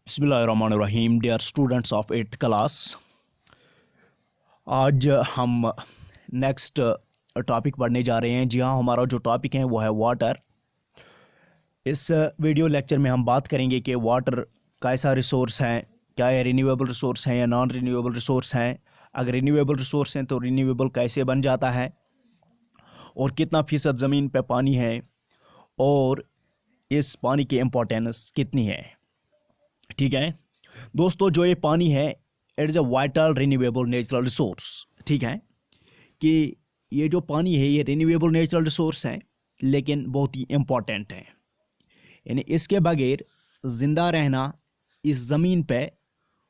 बिस्मिल्लाहिर्रहमानिर्रहीम dear students of 8th class. आज हम नेक्स्ट टॉपिक पढ़ने जा रहे हैं। जी हाँ, हमारा जो टॉपिक है वो है वाटर। इस वीडियो लेक्चर में हम बात करेंगे कि वाटर कैसा रिसोर्स है, क्या ये रिन्यूएबल रिसोर्स हैं या नॉन रिन्यूएबल रिसोर्स हैं। अगर रिन्यूएबल रिसोर्स हैं तो रिन्यूएबल कैसे बन जाता है और कितना फ़ीसद ज़मीन पे पानी है और इस पानी की इम्पोर्टेंस कितनी है। ठीक है दोस्तों, जो ये पानी है it is a vital renewable natural resource. ठीक है कि ये जो पानी है ये रिन्यूएबल नेचुरल रिसोर्स है लेकिन बहुत ही इम्पोर्टेंट है, यानी इसके बगैर ज़िंदा रहना इस ज़मीन पे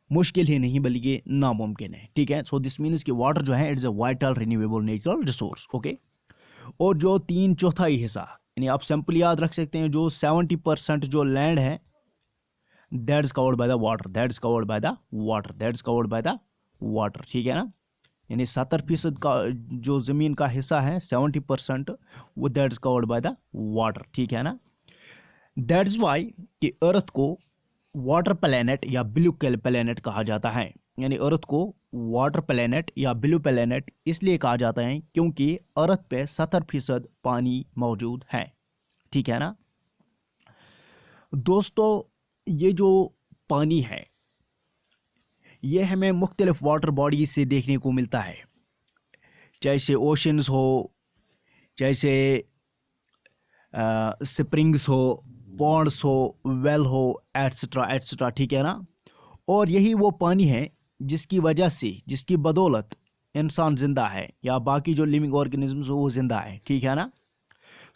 मुश्किल ही नहीं बल्कि नामुमकिन है। ठीक है, सो दिस मीन्स कि वाटर जो है it's a vital renewable natural resource. Okay, और जो 3/4 हिस्सा, यानी आप सिंपल याद रख सकते हैं, जो 70% जो लैंड है that is covered by the water, that is covered by the water, that is covered by the water. ठीक है ना, यानी 70% का जो ज़मीन का हिस्सा है 70% वो that is covered by the water. ठीक है ना, दैट इज वाई कि अर्थ को वाटर प्लैनेट या ब्लू प्लैनेट कहा जाता है। यानी अर्थ को वाटर प्लैनेट या ब्लू प्लैनेट इसलिए कहा जाता है क्योंकि अर्थ पे 70% पानी मौजूद है। ठीक है ना दोस्तों, ये जो पानी है ये हमें मुख्तलिफ वाटर बॉडीज से देखने को मिलता है, जैसे ओशंस हो, जैसे स्प्रिंग्स हो, पॉन्ड्स हो, वेल हो, एट्सेट्रा एट्सेट्रा। ठीक है ना, और यही वो पानी है जिसकी वजह से, जिसकी बदौलत इंसान ज़िंदा है या बाकी जो लिविंग ऑर्गेनिजम्स हो वो ज़िंदा है। ठीक है ना,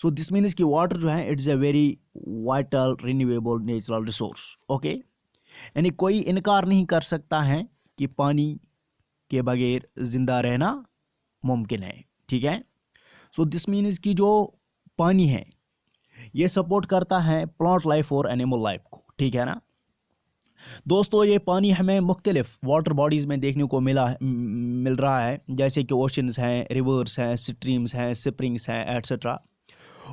सो दिस मीन्स कि वाटर जो है it's a very vital renewable natural resource. Okay, यानी कोई इनकार नहीं कर सकता है कि पानी के बगैर ज़िंदा रहना मुमकिन है। ठीक है, सो दिस मीन्स कि जो पानी है ये सपोर्ट करता है प्लांट लाइफ और एनिमल लाइफ को। ठीक है ना दोस्तों, ये पानी हमें मुख्तलिफ वाटर बॉडीज़ में देखने को मिल रहा है, जैसे कि ओशंस हैं, रिवर्स हैं, स्ट्रीम्स हैं, स्प्रिंग्स हैं, एट्सेट्रा।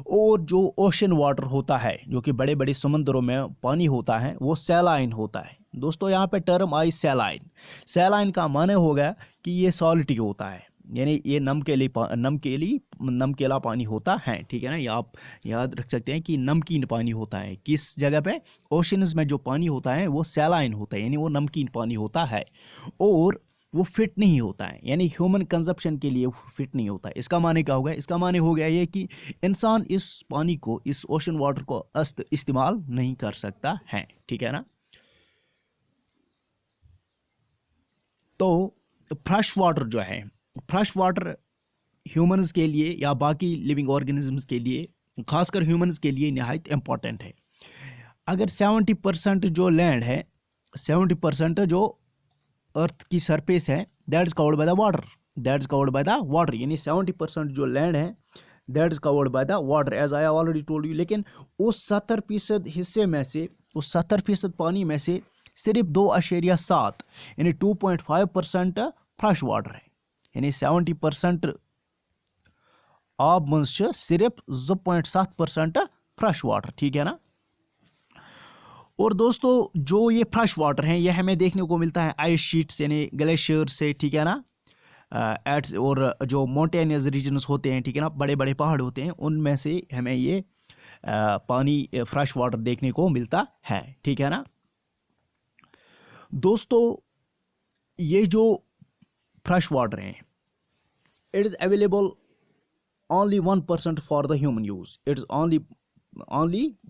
और जो ओशन वाटर होता है, जो कि बड़े बड़े समुद्रों में पानी होता है, वो सैलाइन होता है। दोस्तों यहाँ पे टर्म आई सैलाइन। सैलाइन का माने होगा कि ये सॉलिटी होता है, यानी ये नमकीला पानी होता है। ठीक है ना, ये आप याद रख सकते हैं कि नमकीन पानी होता है। किस जगह पे? ओशंस में जो पानी होता है वो सैलाइन होता है, यानी वो नमकीन पानी होता है और वो फिट नहीं होता है, यानी ह्यूमन कंजप्शन के लिए फिट नहीं होता है। इसका माने क्या होगा? इसका माने हो गया ये कि इंसान इस पानी को, इस ओशन वाटर को इस्तेमाल नहीं कर सकता है। ठीक है ना, तो फ्रेश वाटर जो है, फ्रेश वाटर ह्यूमंस के लिए या बाकी लिविंग ऑर्गेनिजम्स के लिए, खासकर ह्यूमंस के लिए नहायत इम्पॉर्टेंट है। अगर 70% जो लैंड है, 70% जो अर्थ की सरफेस है that is covered by the water, that is covered by the water, यानी 70% जो लैंड है that is covered by the water as I already told you. लेकिन उस 70% हिस्से में से, उस 70% पानी में से सिर्फ 2.7 यानी 2.5% फ्रेश वाटर है, यानी 70% आब मंज सिर्फ 2.7% फ्रेश वाटर। ठीक है ना, और दोस्तों जो ये फ्रेश वाटर हैं ये हमें देखने को मिलता है आइस शीट्स यानी ग्लेशियर से। ठीक है ना, एट्स और जो माउंटेनियस रीजन्स होते हैं, ठीक है ना, बड़े बड़े पहाड़ होते हैं, उनमें से हमें ये पानी फ्रेश वाटर देखने को मिलता है। ठीक है ना दोस्तों, ये जो फ्रेश वाटर हैं it is available only 1% for the human use, it's only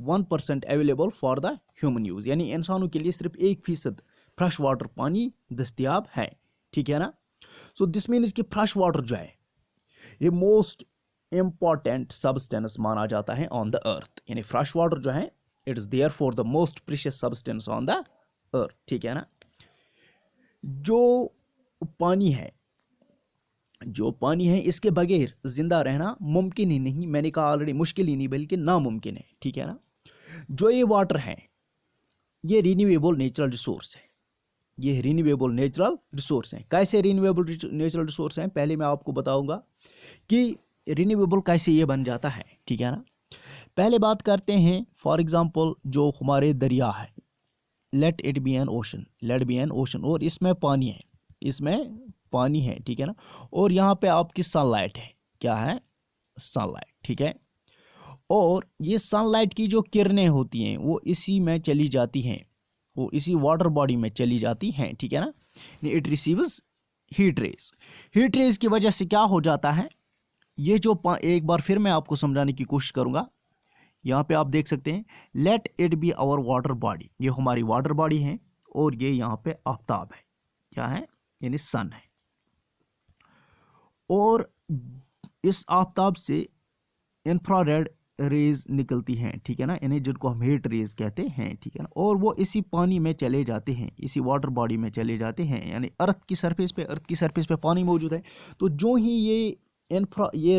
1% available for the human use, यानी इंसानों के लिए सिर्फ 1% फ्रेश वाटर पानी दस्तयाब है। ठीक है ना, सो दिस मीन्स कि फ्रेश वाटर जो है ये मोस्ट इम्पॉर्टेंट सब्सटेंस माना जाता है ऑन द अर्थ, यानी फ्रेश वाटर जो है it is there for the most precious substance on the earth. ठीक है ना, जो पानी है, जो पानी है इसके बगैर जिंदा रहना मुमकिन ही नहीं, मैंने कहा ऑलरेडी, मुश्किल ही नहीं बल्कि नामुमकिन है। ठीक है ना, जो ये वाटर है ये रिन्यूएबल नेचुरल रिसोर्स है, ये रिन्यूएबल नेचुरल रिसोर्स हैं। कैसे रिन्यूएबल नेचुरल रिसोर्स हैं पहले मैं आपको बताऊंगा कि रिन्यूएबल कैसे ये बन जाता है। ठीक है ना, पहले बात करते हैं फॉर एग्जांपल जो हमारे दरिया है, let it be an ocean, let be an ocean, और इसमें पानी है, इसमें पानी है, ठीक है ना। और यहाँ पे आपकी सनलाइट है, क्या है, सनलाइट, ठीक है। और ये सनलाइट की जो किरणें होती हैं वो इसी में चली जाती हैं, वो इसी वाटर बॉडी में चली जाती हैं, ठीक है ना। It receives heat rays, heat rays की वजह से क्या हो जाता है, ये जो एक बार फिर मैं आपको समझाने की कोशिश करूंगा। यहाँ पे आप देख सकते हैं, let it be our water body, ये हमारी वाटर बॉडी है, और ये यहाँ पे आफ्ताब है, क्या है, यानी सन है। और इस आफ्ताब से इंफ्रारेड रेज निकलती हैं, ठीक है ना, इन्हें जिनको हम हीट रेज कहते हैं, ठीक है ना। और वो इसी पानी में चले जाते हैं, इसी वाटर बॉडी में चले जाते हैं, यानी अर्थ की सरफेस पे पानी मौजूद है। तो जो ही ये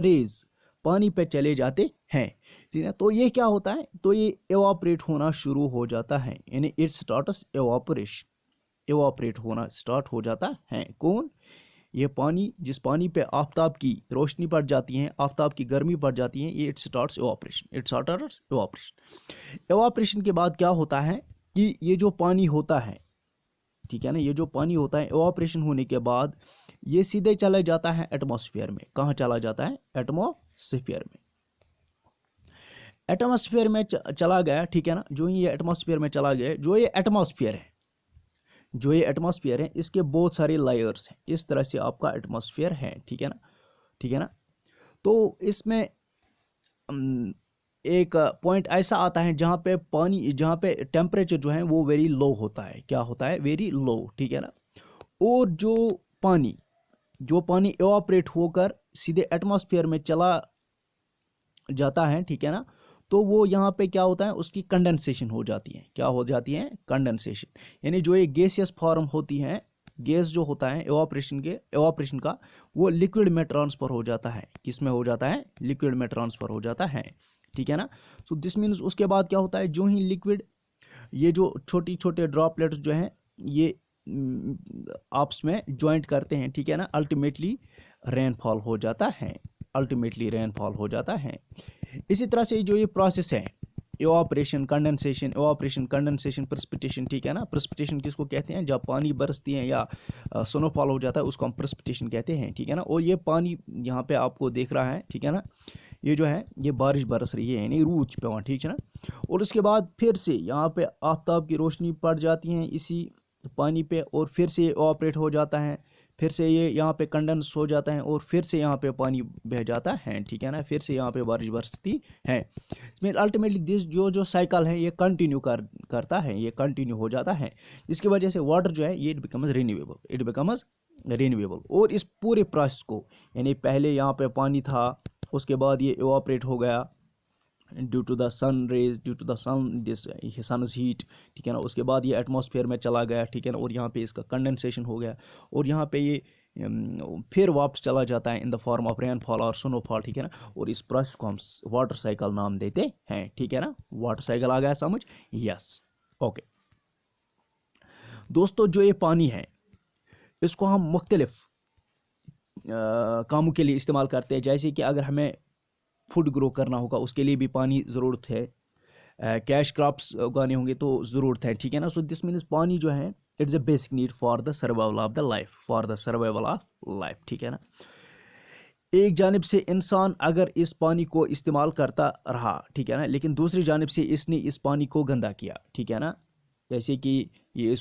रेज पानी पे चले जाते हैं, ठीक है, तो ये क्या होता है, तो ये एवापरेट होना शुरू हो जाता है, यानी इट स्टार्ट्स एवापोरेशन, एवापरेट होना स्टार्ट हो जाता है। कौन, ये पानी, जिस पानी पे आफ्ताब की रोशनी पड़ जाती है, आफ्ताब की गर्मी पड़ जाती है, ये it starts evaporation, it starts evaporation. Evaporation के बाद क्या होता है कि ये जो पानी होता है, ठीक है ना, ये जो पानी होता है एवापोरेशन होने के बाद ये सीधे चला जाता है एटमॉस्फेयर में। कहाँ चला जाता है, एटमॉस्फेयर में, एटमॉस्फेयर में चला गया, ठीक है ना। जो ये एटमॉस्फेयर में चला गया, जो ये एटमॉस्फेयर है, जो ये एटमॉस्फेयर है, इसके बहुत सारे लेयर्स हैं, इस तरह से आपका एटमॉस्फेयर है, ठीक है ना, ठीक है ना। तो इसमें एक पॉइंट ऐसा आता है जहाँ पे पानी, जहाँ पे टेम्परेचर जो है वो वेरी लो होता है, क्या होता है, वेरी लो, ठीक है ना। और जो पानी एवापरेट होकर सीधे एटमॉस्फेयर में चला जाता है, ठीक है ना, तो वो यहाँ पे क्या होता है, उसकी कंडेंसेशन हो जाती है, क्या हो जाती है, कंडेंसेशन, यानी जो ये गैसियस फॉर्म होती है, गैस जो होता है एवापरेशन का, वो लिक्विड में ट्रांसफर हो जाता है, किस में हो जाता है, लिक्विड में ट्रांसफर हो जाता है, ठीक है ना। सो दिस मीन्स उसके बाद क्या होता है, जो ही लिक्विड, ये जो छोटी छोटे ड्रॉपलेट्स जो हैं ये आपस में ज्वाइंट करते हैं, ठीक है ना, अल्टीमेटली रेनफॉल हो जाता है, अल्टीमेटली रेनफॉल हो जाता है। इसी तरह से जो ये प्रोसेस है, एवापरेशन, कंडेंसेशन, प्रेसिपिटेशन, ठीक है ना। प्रेसिपिटेशन किसको कहते हैं, जब पानी बरसती है या स्नोफॉल हो जाता है, उसको हम प्रेसिपिटेशन कहते हैं, ठीक है ना। और ये पानी यहाँ पे आपको देख रहा है, ठीक है ना, ये जो है ये बारिश बरस रही है, यानी रूज पे वहाँ, ठीक है ना। और उसके बाद फिर से यहाँ पे आफ्ताब की रोशनी पड़ जाती है इसी पानी पे, और फिर से ये ऑपरेट हो जाता है, फिर से ये यहाँ पे कंडेंस हो जाता है, और फिर से यहाँ पे पानी बह जाता है, ठीक है ना, फिर से यहाँ पे बारिश बरसती है। अल्टीमेटली दिस जो साइकिल है ये कंटिन्यू करता है, ये कंटिन्यू हो जाता है, जिसकी वजह से वाटर जो है ये इट बिकम्स रिन्यूएबल। और इस पूरे प्रोसेस को, यानी पहले यहाँ पे पानी था, उसके बाद ये इवापरेट हो गया due to the sun rays, due to the sun's heat, ठीक है ना। उसके बाद ये एटमॉस्फेयर में चला गया, ठीक है ना, और यहाँ पे इसका कंडेंसेशन हो गया, और यहाँ पे ये फिर वापस चला जाता है in the form of rainfall और स्नोफॉल, ठीक है ना। और इस प्रोसेस को हम वाटर साइकिल नाम देते हैं, ठीक है ना। वाटर साइकिल आ गया समझ, यस, ओके। दोस्तों जो ये पानी है इसको हम मुख्तलिफ कामों के लिए इस्तेमाल करते हैं, जैसे कि अगर हमें फूड ग्रो करना होगा उसके लिए भी पानी ज़रूरत है, कैश क्रॉप्स उगाने होंगे तो ज़रूरत है, ठीक है ना। सो दिस मीन्स पानी जो है it's a basic need for the survival of the life, ठीक है ना। एक जानिब से इंसान अगर इस पानी को इस्तेमाल करता रहा, ठीक है ना, लेकिन दूसरी जानिब से इसने इस पानी को गंदा किया, ठीक है ना। जैसे कि ये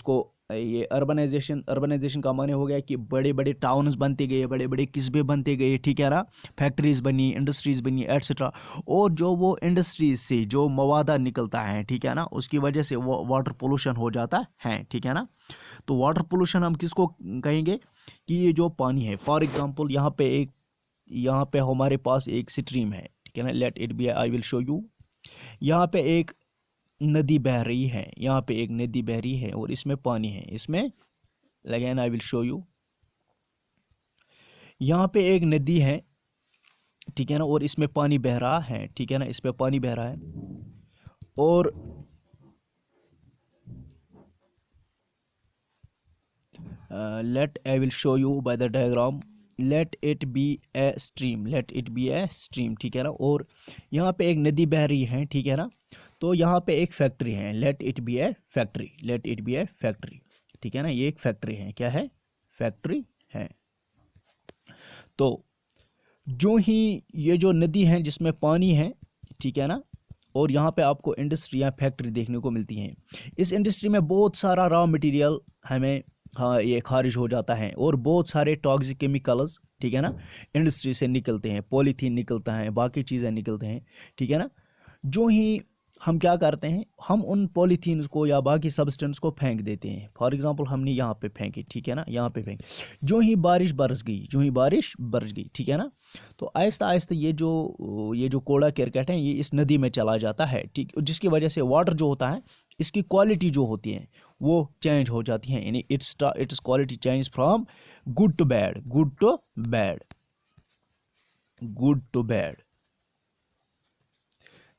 अर्बनाइजेशन का माने हो गया कि बड़े बड़े टाउन्स बनते गए, बड़े बड़े कस्बे बनते गए, ठीक है ना, फैक्ट्रीज बनी, इंडस्ट्रीज बनी, एट्सेट्रा। और जो वो इंडस्ट्रीज से जो मवादा निकलता है, ठीक है ना, उसकी वजह से वो वाटर पोल्यूशन हो जाता है, ठीक है ना। तो वाटर पोल्यूशन हम किसको कहेंगे कि ये जो पानी है, फॉर एग्जाम्पल यहाँ पे हमारे पास एक स्ट्रीम है, ठीक है ना, late it B, I will show you. यहाँ पे एक नदी बह रही है, यहाँ पे एक नदी बह रही है और इसमें पानी है, इसमें again I will show you. यहाँ पे एक नदी है, ठीक है ना, और इसमें पानी बह रहा है, ठीक है ना, इस पे पानी बह रहा है। और let I will show you by the diagram, let it be a stream, ठीक है ना। और यहाँ पे एक नदी बह रही है, ठीक है ना। तो यहाँ पे एक फैक्ट्री है, let it be A factory, late it be A factory, ठीक है ना, ये एक फैक्ट्री है, क्या है, फैक्ट्री है। तो जो ही ये जो नदी है जिसमें पानी है, ठीक है ना, और यहाँ पे आपको इंडस्ट्री या फैक्ट्री देखने को मिलती हैं। इस इंडस्ट्री में बहुत सारा रॉ मटेरियल हमें ये खारिज हो जाता है, और बहुत सारे टॉक्सिक केमिकल्स, ठीक है ना, इंडस्ट्री से निकलते हैं, पॉलीथीन निकलता है, बाकी चीज़ें निकलते हैं, ठीक है ना। जो ही हम क्या करते हैं, हम उन पॉलीथीन्स को या बाकी सब्सटेंस को फेंक देते हैं। फॉर एग्जांपल हमने यहाँ पे फेंकी, ठीक है ना, यहाँ पे फेंक, जो ही बारिश बरस गई, जो ही बारिश बरस गई, ठीक है ना, तो आहिस्ता आहिस्ता ये जो कूड़ा करकट है ये इस नदी में चला जाता है, ठीक, जिसकी वजह से वाटर जो होता है, इसकी क्वालिटी जो होती है वो चेंज हो जाती है, यानी its quality change from good to bad, good to bad, good to bad.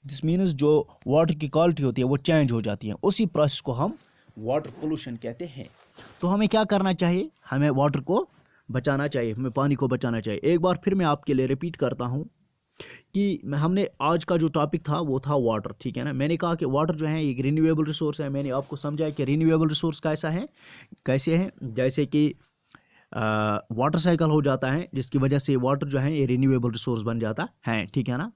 This means जो वाटर की क्वालिटी होती है वो चेंज हो जाती है। उसी प्रोसेस को हम वाटर पोल्यूशन कहते हैं। तो हमें क्या करना चाहिए, हमें वाटर को बचाना चाहिए, हमें पानी को बचाना चाहिए। एक बार फिर मैं आपके लिए रिपीट करता हूँ कि हमने आज का जो टॉपिक था वो था वाटर, ठीक है ना। मैंने कहा कि वाटर जो है एक रिन्यूएबल रिसोर्स है। मैंने आपको समझाया कि रिन्यूएबल रिसोर्स कैसा है, कैसे है, जैसे कि वाटर साइकिल हो जाता है, जिसकी वजह से वाटर जो है ये रिन्यूएबल रिसोर्स बन जाता है, ठीक है ना।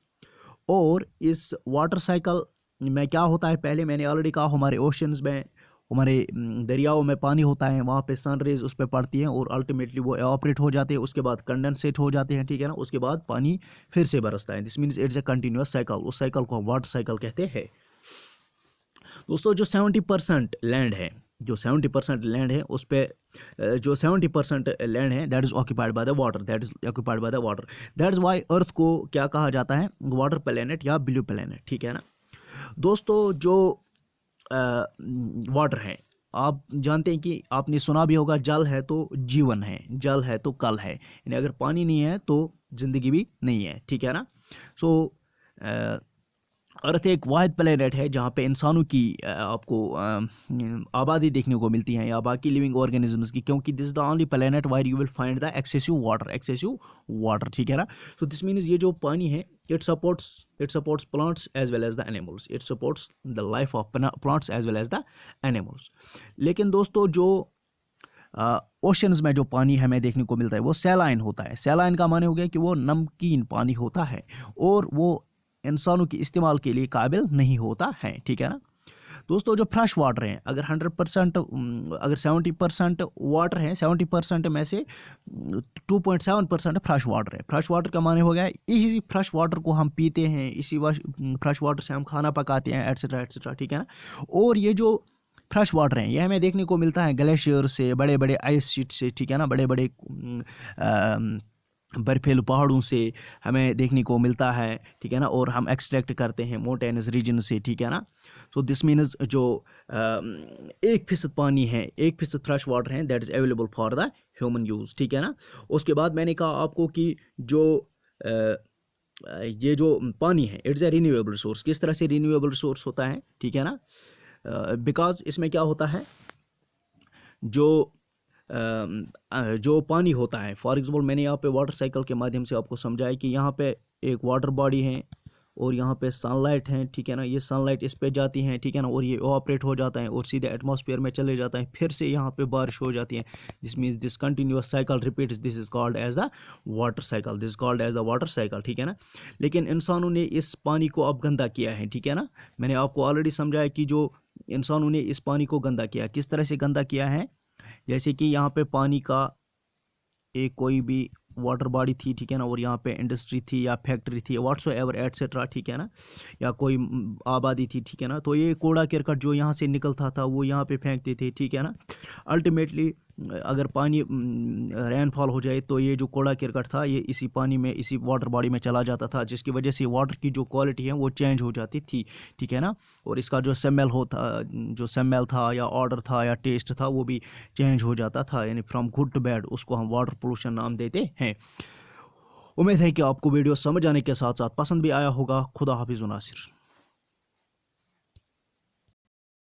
और इस वाटर साइकिल में क्या होता है, पहले मैंने ऑलरेडी कहा, हमारे ओशंस में, हमारे दरियाओं में पानी होता है, वहाँ पे सन रेज उस पर पड़ती हैं और अल्टीमेटली वो एवापोरेट हो जाते हैं, उसके बाद कंडेंसेट हो जाते हैं, ठीक है ना, उसके बाद पानी फिर से बरसता है। This means it's a continuous cycle. उस साइकिल को हम वाटर साइकिल कहते हैं। दोस्तों जो 70% लैंड है, जो 70% लैंड है उस पर जो 70% लैंड है that is occupied by the water, that is occupied by the water. That is why earth को क्या कहा जाता है, वाटर प्लैनेट या ब्लू प्लैनेट, ठीक है ना। दोस्तों जो वाटर है, आप जानते हैं कि आपने सुना भी होगा, जल है तो जीवन है, जल है तो कल है, यानी अगर पानी नहीं है तो ज़िंदगी भी नहीं है, ठीक है ना। सो अर्थ एक वाहिद प्लेनेट है जहाँ पे इंसानों की आपको आबादी देखने को मिलती है या बाकी लिविंग ऑर्गेनिजम्स की, क्योंकि this is the only planet wire you will find the excessive water, ठीक है ना। सो दिस मीन्स ये जो पानी है it supports plants as well as the animals, it supports the life of plants as well as the animals. लेकिन दोस्तों जो ओशंस में जो पानी हमें देखने को मिलता है वो सैलाइन होता है। सैलाइन का माने हो गया कि वो नमकीन पानी होता है और वो इंसानों के इस्तेमाल के लिए काबिल नहीं होता है, ठीक है ना। दोस्तों जो फ्रेश वाटर है, अगर 100% अगर 70% वाटर है, 70% में से 2.7% फ्रेश वाटर है। फ्रेश वाटर का माने हो गया इसी फ्रेश वाटर को हम पीते हैं, इसी फ्रेश वाटर से हम खाना पकाते हैं, एट्सेट्रा एट्सेट्रा, ठीक है ना। और ये जो फ्रेश वाटर है ये हमें देखने को मिलता है ग्लेशियर से, बड़े बड़े आइस शीट से, ठीक है ना, बड़े बड़े बर्फीले पहाड़ों से हमें देखने को मिलता है, ठीक है ना, और हम एक्सट्रैक्ट करते हैं माउंटेनस रीजन से, ठीक है ना। सो दिस मीन्स जो 1% पानी है, 1% फ्रेश वाटर है that is available for the human use, ठीक है ना। उसके बाद मैंने कहा आपको कि जो ये जो पानी है इट्स ए रिन्यूएबल रिसोर्स। किस तरह से रिन्यूएबल रिसोर्स होता है, ठीक है ना, बिकॉज इसमें क्या होता है, जो पानी होता है, फॉर एग्जांपल मैंने यहाँ पे वाटर साइकिल के माध्यम से आपको समझाया कि यहाँ पे एक वाटर बॉडी है और यहाँ पे सनलाइट है, ठीक है ना, ये सनलाइट इस पे जाती है, ठीक है ना, और ये ऑपरेट हो जाता है और सीधे एटमॉस्फेयर में चले जाता है, फिर से यहाँ पे बारिश हो जाती है। This means this continuous cycle repeats, this is called as the water cycle, this called as the water cycle, ठीक है ना। लेकिन इंसानों ने इस पानी को अब गंदा किया है, ठीक है ना। मैंने आपको ऑलरेडी समझाया कि जो इंसानों ने इस पानी को गंदा किया, किस तरह से गंदा किया है, जैसे कि यहाँ पे पानी का एक कोई भी वाटर बॉडी थी, ठीक है ना, और यहाँ पे इंडस्ट्री थी या फैक्ट्री थी व्हाट्सोएवर एटसेट्रा, ठीक है ना, या कोई आबादी थी, ठीक है ना, तो ये कूड़ा करकट जो यहाँ से निकलता था वो यहाँ पे फेंकते थे, ठीक है ना। अल्टीमेटली अगर पानी रेनफॉल हो जाए तो ये जो कूड़ा करकट था ये इसी पानी में, इसी वाटर बॉडी में चला जाता था, जिसकी वजह से वाटर की जो क्वालिटी है वो चेंज हो जाती थी, ठीक है ना। और इसका जो स्मेल था या ऑर्डर था या टेस्ट था वो भी चेंज हो जाता था, यानी फ्रॉम गुड टू बैड, उसको हम वाटर पोल्यूशन नाम देते हैं। उम्मीद है कि आपको वीडियो समझ आने के साथ साथ पसंद भी आया होगा। खुदा हाफिज़ नासिर।